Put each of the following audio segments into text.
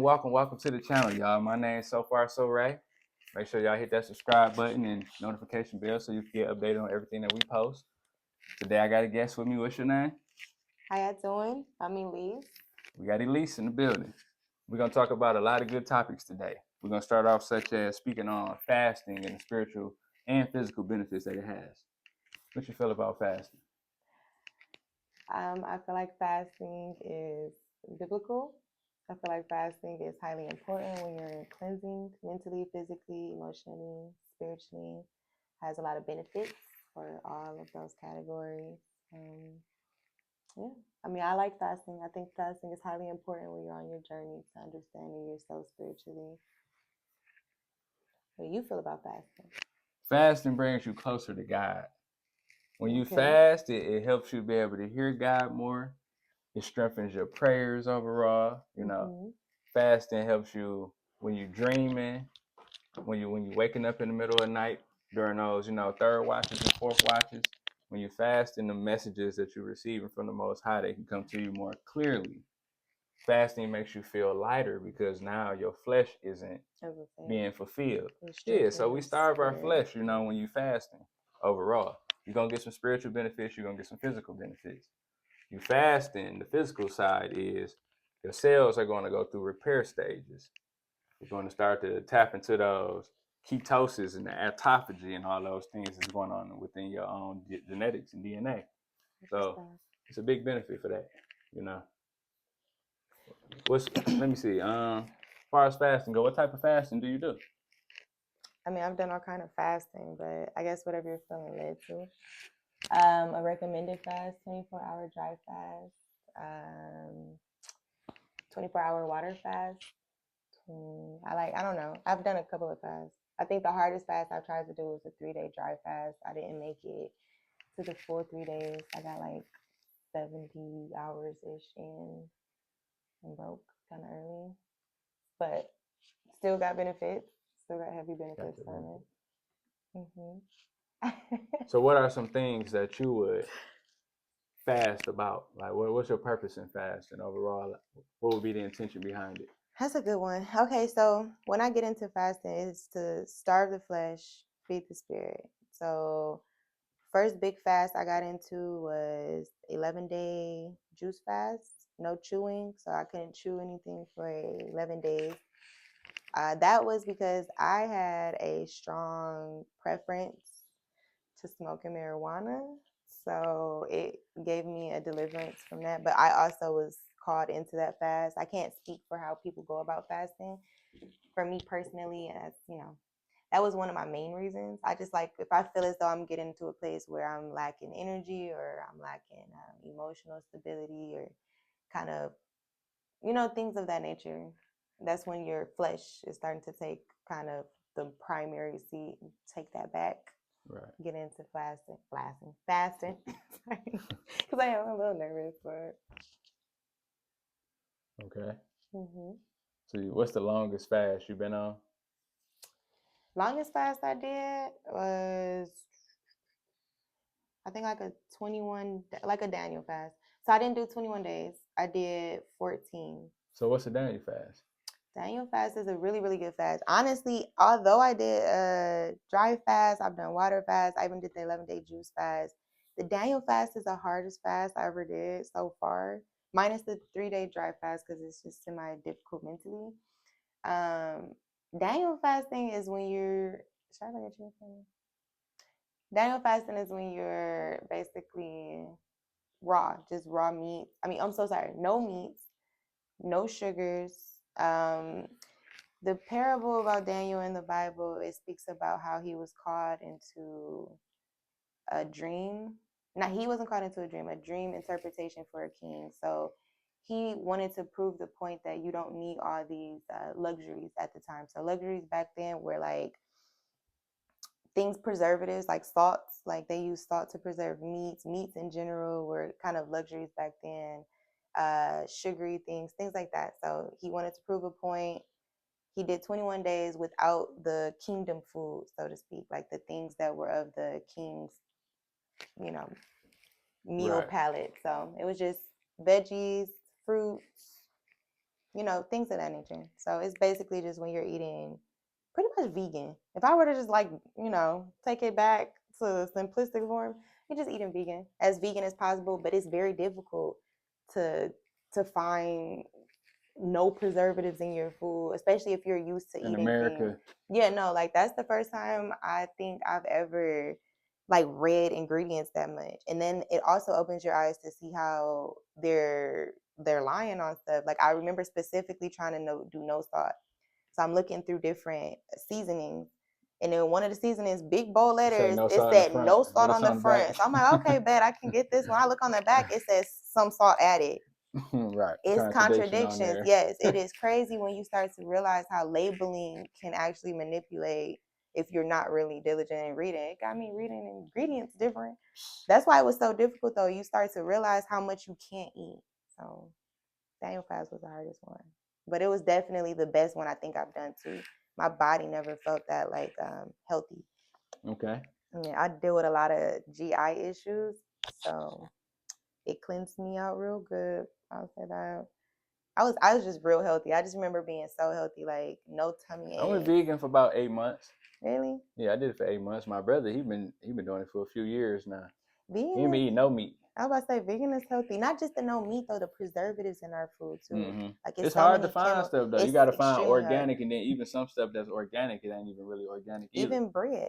Welcome to the channel, y'all. My name is SoFarSoRay. Make sure y'all hit that subscribe button and notification bell so you can get updated on everything that we post. Today I got a guest with me. What's your name? How y'all doing? I'm Elise. We got Elise in the building. We're going to talk about a lot of good topics today. We're going to start off such as speaking on fasting and the spiritual and physical benefits that it has. What you feel about fasting? I feel like fasting is biblical. I feel like fasting is highly important when you're cleansing mentally, physically, emotionally, spiritually. Has a lot of benefits for all of those categories. Yeah, I like fasting. I think fasting is highly important when you're on your journey to understanding yourself spiritually. What do you feel about fasting? Fasting brings you closer to God. When you fast, it helps you be able to hear God more. It strengthens your prayers overall. Fasting helps you when you're dreaming, when you're waking up in the middle of the night during those, third watches and fourth watches. When you fast, and the messages that you're receiving from the Most High, they can come to you more clearly. Fasting makes you feel lighter because now your flesh isn't being fulfilled. Yeah, so we starve our flesh, when you fasting overall. You're going to get some spiritual benefits, you're going to get some physical benefits. You fasting, the physical side is your cells are going to go through repair stages. You're going to start to tap into those ketosis and the autophagy and all those things that's going on within your own genetics and DNA. So it's a big benefit for that, Let me see. As far as fasting go, what type of fasting do you do? I've done all kind of fasting, but I guess whatever you're feeling led to. A recommended fast, 24-hour dry fast, 24-hour water fast. I don't know. I've done a couple of fasts. I think the hardest fast I tried to do was a 3-day dry fast. I didn't make it to the full 3 days. I got like 70 hours-ish in and broke kind of early. But still got benefits. Still got heavy benefits from it. So what are some things that you would fast about? Like what's your purpose in fasting overall? What would be the intention behind it? That's a good one. Okay, so when I get into fasting, it's to starve the flesh, feed the spirit. So first big fast I got into was 11-day juice fast, no chewing. So I couldn't chew anything for 11 days. That was because I had a strong preference to smoking marijuana. So it gave me a deliverance from that. But I also was called into that fast. I can't speak for how people go about fasting. For me personally, that was one of my main reasons. I just like, if I feel as though I'm getting to a place where I'm lacking energy or I'm lacking emotional stability or kind of, things of that nature, that's when your flesh is starting to take kind of the primary seat and take that back. Right. Get into fasting. Sorry, because I am a little nervous, but okay. So what's the longest fast you've been on? Longest fast I did was, I think, like a 21, like a Daniel fast. So I didn't do 21 days. I did 14. So what's a Daniel fast? Daniel fast is a really, really good fast. Honestly, although I did a dry fast, I've done water fast, I even did the 11-day juice fast. The Daniel fast is the hardest fast I ever did so far, minus the 3-day dry fast because it's just semi-difficult mentally. Daniel fasting is when you're, should I look at you? Daniel fasting is when you're basically raw, just raw meat. I'm so sorry, no meats, no sugars. The parable about Daniel in the Bible, it speaks about how he was caught into a dream. Now, he wasn't caught into a dream interpretation for a king. So he wanted to prove the point that you don't need all these luxuries at the time. So luxuries back then were like things, preservatives, like salts. Like they used salt to preserve meats. Meats in general were kind of luxuries back then. Sugary things like that. So he wanted to prove a point. He did 21 days without the kingdom food, so to speak, like the things that were of the king's, meal palette. So it was just veggies, fruits, things of that nature. So it's basically just when you're eating pretty much vegan. If I were to just take it back to simplistic form, you're just eating vegan as possible, but it's very difficult to find no preservatives in your food, especially if you're used to in eating America. things. Yeah, no, like that's the first time I think I've ever like read ingredients that much. And then it also opens your eyes to see how they're lying on stuff. Like I remember specifically trying to do no salt. So I'm looking through different seasonings. And then one of the seasonings, big bold letters, no it salt in the said front. no salt What's on the on the front. back? So I'm like, okay, bet I can get this. When I look on the back, it says some salt added. Right. It's contradictions. On Yes, it is crazy when you start to realize how labeling can actually manipulate if you're not really diligent in reading. It got me reading ingredients different. That's why it was so difficult though. You start to realize how much you can't eat. So Daniel fast was the hardest one. But it was definitely the best one I think I've done too. My body never felt that like healthy. Okay. Yeah, I deal with a lot of GI issues. So it cleansed me out real good. I'll say that. I was just real healthy. I just remember being so healthy, like no tummy aches. I went vegan for about 8 months. Really? Yeah, I did it for 8 months. My brother, he been doing it for a few years now. Vegan He ain't been eating no meat. I was about to say vegan is healthy. Not just the no meat though, the preservatives in our food too. Mm-hmm. Like it's so hard to many find stuff though. You got to find organic, hard. and then even some stuff that's organic, it ain't even really organic either. Even bread.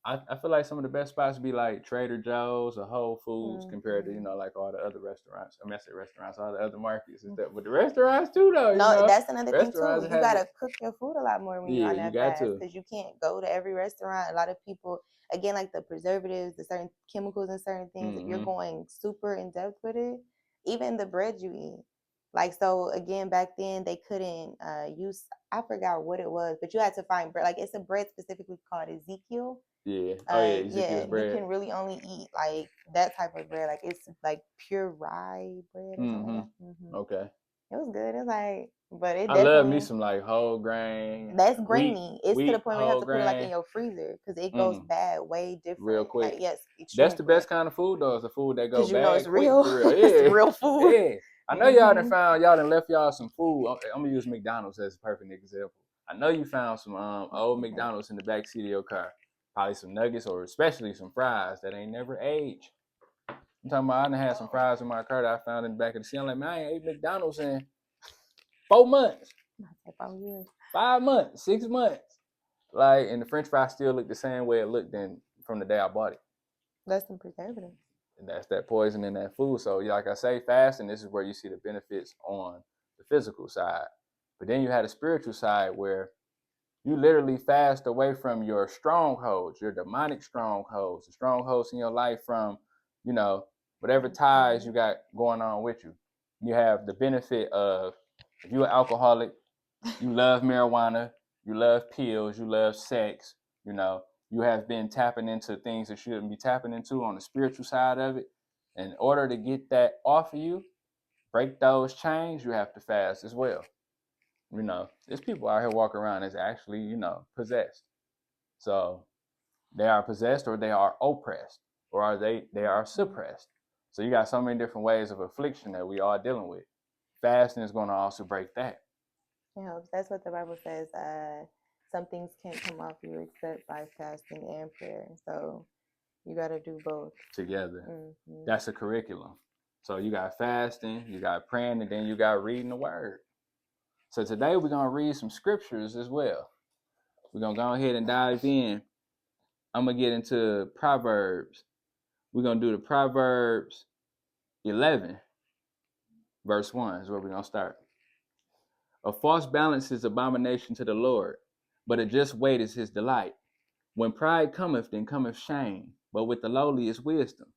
I feel like some of the best spots be like Trader Joe's or Whole Foods compared to like all the other restaurants. I mean, I say restaurants, all the other markets and stuff. But the restaurants too, though. No, that's another thing too. You have gotta cook your food a lot more when you're on that fast to. because you can't go to every restaurant. A lot of people, again, like the preservatives, the certain chemicals and certain things. If you're going super in depth with it, even the bread you eat. Like so, again, back then they couldn't use. I forgot what it was, but you had to find bread. Like it's a bread specifically called Ezekiel. Yeah. Oh yeah, Ezekiel's bread. You can really only eat like that type of bread. Like it's like pure rye bread or something like that. Okay. It was good. It's like, but it I definitely. love me some like whole grain. That's grainy. It's to the point where you have to put it like grain. in your freezer because it goes bad way different. Real quick. Like, yes, that's the best kind of food though. It's a food that goes bad it's quick real. for real. Yeah. It's real food. Yeah. I know y'all done left y'all some food. I'm gonna use McDonald's as a perfect example. I know you found some old McDonald's in the backseat of your car. Probably some nuggets or especially some fries that ain't never aged. I'm talking about I done had some fries in my car that I found in the back of the seat. I'm like, man, I ain't ate McDonald's in 4 months. 5 months, 6 months. Like, and the French fries still look the same way it looked from the day I bought it. That's some preservatives. And that's that poison in that food. So, like I say, fasting, this is where you see the benefits on the physical side. But then you had a spiritual side where you literally fast away from your strongholds, your demonic strongholds, the strongholds in your life from, whatever ties you got going on with you. You have the benefit of, if you're an alcoholic, you love marijuana, you love pills, you love sex, you have been tapping into things that you shouldn't be tapping into on the spiritual side of it. In order to get that off of you, break those chains, you have to fast as well. There's people out here walking around that's actually, possessed. So they are possessed or they are oppressed or they are suppressed. So you got so many different ways of affliction that we are dealing with. Fasting is going to also break that. Yeah, that's what the Bible says. Some things can't come off you except by fasting and prayer. So you got to do both together. That's a curriculum. So you got fasting, you got praying, and then you got reading the word. So today we're going to read some scriptures as well. We're going to go ahead and dive in. I'm going to get into Proverbs. We're going to do the Proverbs 11, verse 1 is where we're going to start. A false balance is abomination to the Lord, but a just weight is his delight. When pride cometh, then cometh shame, but with the lowly is wisdom.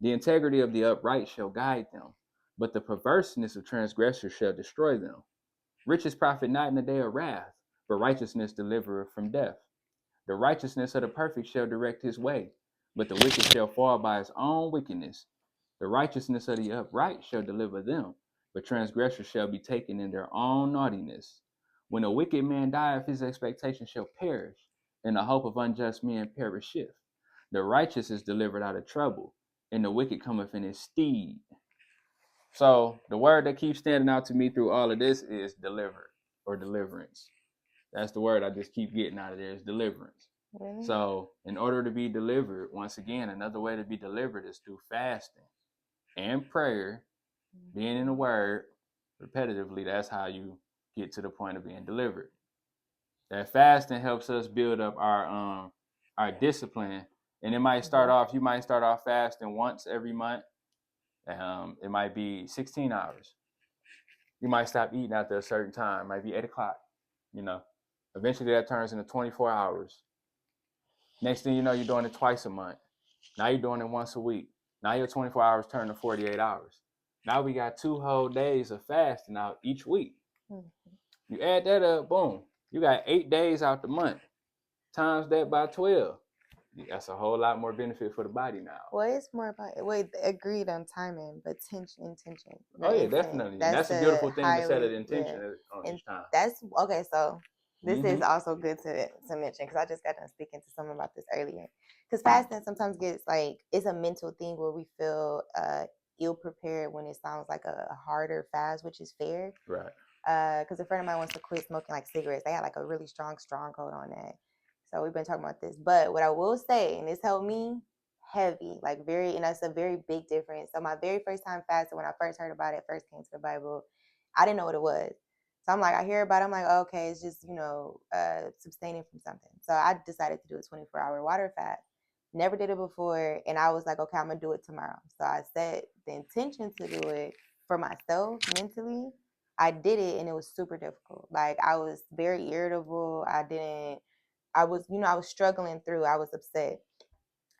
The integrity of the upright shall guide them, but the perverseness of transgressors shall destroy them. Riches profit not in the day of wrath, but righteousness delivereth from death. The righteousness of the perfect shall direct his way, but the wicked shall fall by his own wickedness. The righteousness of the upright shall deliver them, but transgressors shall be taken in their own naughtiness. When a wicked man dieth, his expectation shall perish, and the hope of unjust men perisheth. The righteous is delivered out of trouble, and the wicked cometh in his stead. So the word that keeps standing out to me through all of this is deliver or deliverance. That's the word I just keep getting out of there is deliverance. Really? So in order to be delivered, once again, another way to be delivered is through fasting and prayer, being in the word repetitively. That's how you get to the point of being delivered. That fasting helps us build up our discipline. And it might start off, you might start off fasting once every month. It might be 16 hours. You might stop eating after a certain time. It might be 8 o'clock. Eventually that turns into 24 hours. Next thing you know, you're doing it twice a month. Now you're doing it once a week. Now your 24 hours turn to 48 hours. Now we got 2 whole days of fasting out each week. You add that up, boom. You got 8 days out the month. Times that by 12. That's a whole lot more benefit for the body now. Well, it's more about agreed on timing, but intention. Oh yeah, definitely. And that's a beautiful thing to set an intention on each time. That's okay. So this is also good to mention because I just got done speaking to someone about this earlier. Because fasting sometimes gets like it's a mental thing where we feel ill prepared when it sounds like a harder fast, which is fair. Right. Because a friend of mine wants to quit smoking like cigarettes. They had like a really stronghold on that. So we've been talking about this. But what I will say, and this helped me heavy, like very, and that's a very big difference. So my very first time fasting, when I first heard about it, first came to the Bible, I didn't know what it was. So I'm like, I hear about it, I'm like, oh, okay, it's just, abstaining from something. So I decided to do a 24-hour water fast. Never did it before. And I was like, okay, I'm going to do it tomorrow. So I set the intention to do it for myself mentally. I did it and it was super difficult. Like I was very irritable. I was struggling through. I was upset.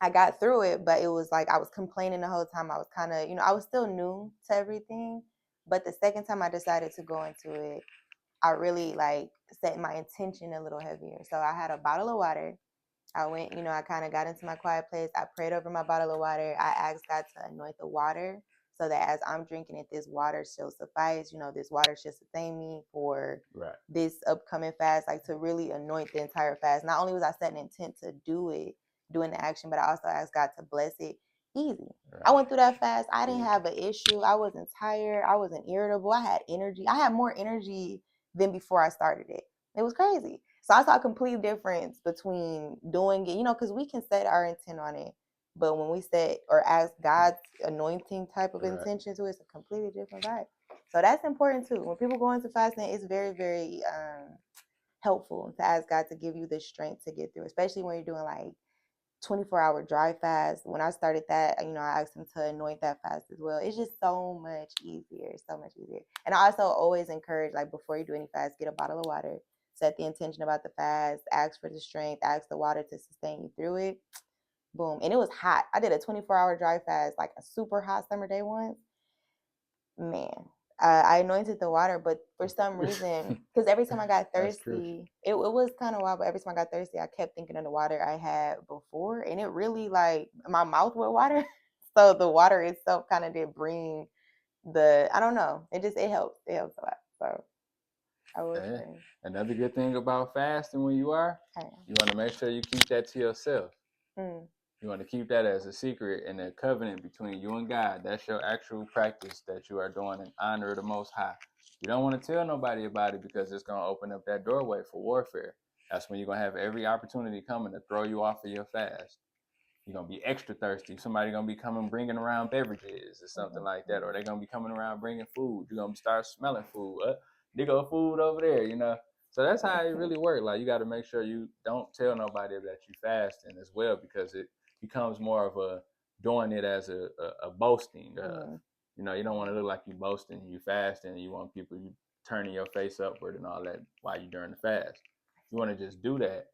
I got through it, but it was like I was complaining the whole time. I was kind of, I was still new to everything. But the second time I decided to go into it, I really like set my intention a little heavier. So I had a bottle of water. I went, I kind of got into my quiet place. I prayed over my bottle of water. I asked God to anoint the water so that as I'm drinking it, this water shall suffice. This water should sustain me for this upcoming fast, like to really anoint the entire fast. Not only was I setting intent to doing the action, but I also asked God to bless it easy. Right. I went through that fast. I didn't have an issue. I wasn't tired. I wasn't irritable. I had energy. I had more energy than before I started it. It was crazy. So I saw a complete difference between doing it, because we can set our intent on it. But when we set or ask God's anointing type of intention to it, it's a completely different vibe. So that's important too. When people go into fasting, it's very, very helpful to ask God to give you the strength to get through, especially when you're doing like 24-hour dry fast. When I started that, I asked him to anoint that fast as well. It's just so much easier, And I also always encourage, like before you do any fast, get a bottle of water, set the intention about the fast, ask for the strength, ask the water to sustain you through it. Boom. And it was hot. I did a 24-hour dry fast, like a super hot summer day once. Man, I anointed the water, but for some reason, because every time I got thirsty, it was kind of wild, but every time I got thirsty, I kept thinking of the water I had before, and it really, like, my mouth with water. So the water itself kind of did bring I don't know, it helps. It helps a lot. So I would say. Another good thing about fasting when you want to make sure you keep that to yourself. You want to keep that as a secret and a covenant between you and God. That's your actual practice that you are doing in honor of the Most High. You don't want to tell nobody about it because it's going to open up that doorway for warfare. That's when you're going to have every opportunity coming to throw you off of your fast. You're going to be extra thirsty. Somebody's going to be coming bringing around beverages or something like that. Or they're going to be coming around bringing food. You're going to start smelling food. There go food over there, So that's how it really works. Like, you got to make sure you don't tell nobody that you fasting as well, because it becomes more of a doing it as a boasting. You don't want to look like you boasting, you fasting, and you want people you turning your face upward and all that while you're during the fast. You want to just do that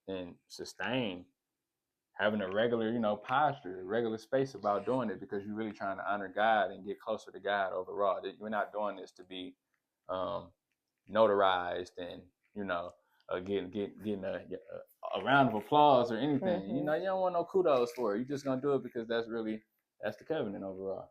and sustain having a regular, posture, a regular space about doing it, because you're really trying to honor God and get closer to God overall. You're not doing this to be notarized and, getting a round of applause or anything. You don't want no kudos for it. You're just going to do it because that's the covenant overall.